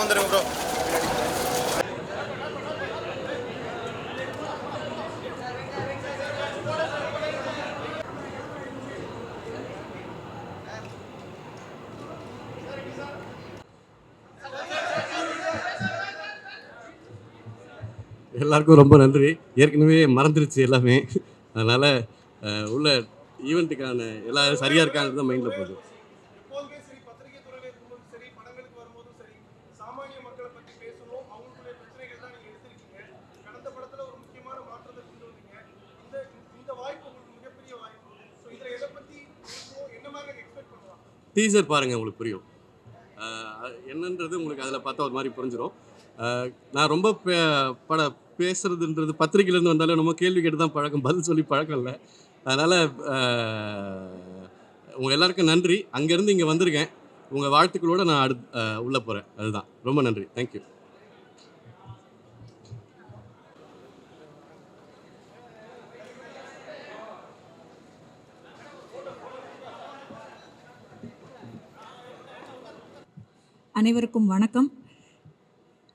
வந்துருங்க ப்ரோ. எல்லாருக்கும் ரொம்ப நன்றி. ஏற்கனவே மறந்துருச்சு எல்லாமே. அதனால் உள்ள ஈவெண்ட்டுக்கான எல்லாம் சரியாக இருக்காங்கிறது தான் மைண்டில் போகுது. டீசர் பாருங்கள், உங்களுக்கு புரியும். என்னன்றது உங்களுக்கு அதில் பார்த்தா ஒரு மாதிரி புரிஞ்சிடும். நான் ரொம்ப பேசுறதுன்றது பத்திரிக்கையிலேருந்து வந்தாலும் நம்ம கேள்வி கேட்டு தான் பழக்கம், பதில் சொல்லி பழக்கம் இல்லை. அதனால் உங்கள் எல்லாருக்கும் நன்றி. அங்கேருந்து இங்கே வந்திருக்கேன். உங்கள் வாழ்த்துக்களோடு நான் உள்ளே போகிறேன். அதுதான். ரொம்ப நன்றி. தேங்க்யூ. அனைவருக்கும் வணக்கம்.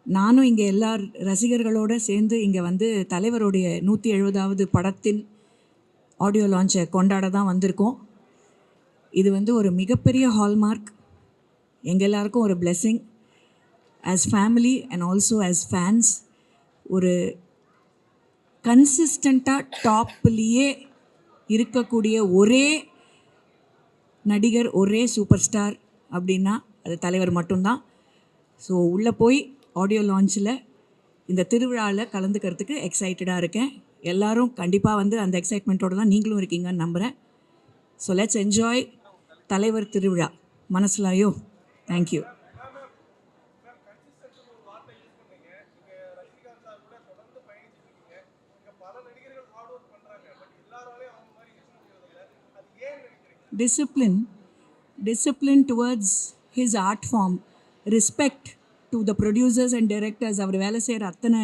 நானும் இங்கே எல்லா ரசிகர்களோடு சேர்ந்து இங்கே வந்து தலைவருடைய 170வது படத்தின் ஆடியோ லான்ச்சை கொண்டாட தான் வந்திருக்கோம். இது வந்து ஒரு மிகப்பெரிய ஹால்மார்க், எங்கள் எல்லாருக்கும் ஒரு blessing. As family and also as fans, ஒரு கன்சிஸ்டண்ட்டாக டாப்லேயே இருக்கக்கூடிய ஒரே நடிகர், ஒரே சூப்பர் ஸ்டார் அப்படின்னா அது தலைவர் மட்டும்தான். ஸோ உள்ளே போய் ஆடியோ லான்ச்சில் இந்த திருவிழாவில் கலந்துக்கிறதுக்கு எக்ஸைட்டடாக இருக்கேன். எல்லோரும் கண்டிப்பாக வந்து அந்த எக்ஸைட்மெண்ட்டோடு தான் நீங்களும் இருக்கீங்கன்னு நம்புகிறேன். ஸோ லெட்ஸ் என்ஜாய் தலைவர் திருவிழா. மனசுலாயோ. Thank you. Discipline towards his art form, respect to the producers and directors. அவர் வேலை செய்கிற அத்தனை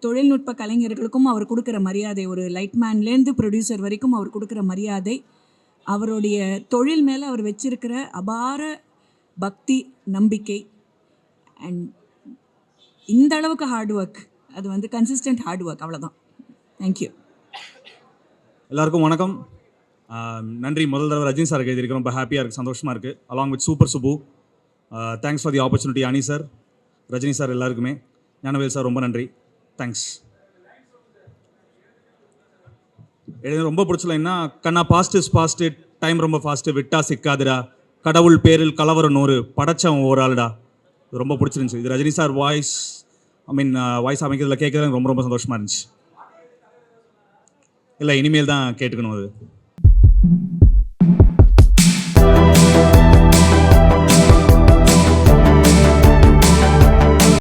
தொழில்நுட்ப கலைஞர்களுக்கும் அவர் கொடுக்குற மரியாதை, ஒரு லைட்மேன்லேருந்து ப்ரொடியூசர் வரைக்கும் அவர் கொடுக்குற மரியாதை, அவருடைய தொழில் மேலே அவர் வச்சிருக்கிற அபார பக்தி, நம்பிக்கை, அண்ட் இந்த அளவுக்கு ஹார்ட் ஒர்க், அது வந்து கன்சிஸ்டன்ட் ஹார்ட் ஒர்க். அவ்வளோதான். தேங்க்யூ. எல்லாருக்கும் வணக்கம். நன்றி. முதல் தடவை ரஜினி சாருக்கு எழுதியிருக்கேன். ரொம்ப ஹாப்பியாக இருக்குது, சந்தோஷமாக இருக்குது. Along with super Subbu. Thanks for the opportunity அனி சார், ரஜினி சார், எல்லாருக்குமே. ஞானவேல் சார் ரொம்ப நன்றி. தேங்க்ஸ். எழுத ரொம்ப பிடிச்சலைன்னா, கண்ணா பாஸ்ட் இஸ் பாஸ்ட்டு, டைம் ரொம்ப ஃபாஸ்ட்டு, விட்டா சிக்காதுடா, கடவுள் பேரில் கலவரம் 100, படைச்சவன் ஒரு ஆளுடா. இது ரொம்ப பிடிச்சிருந்துச்சு. இது ரஜினி சார் வாய்ஸ், வாய்ஸ் அமைக்கிறதுல கேட்குறது ரொம்ப ரொம்ப சந்தோஷமாக இருந்துச்சு. இல்லை, இனிமேல் தான் கேட்டுக்கணும் அது.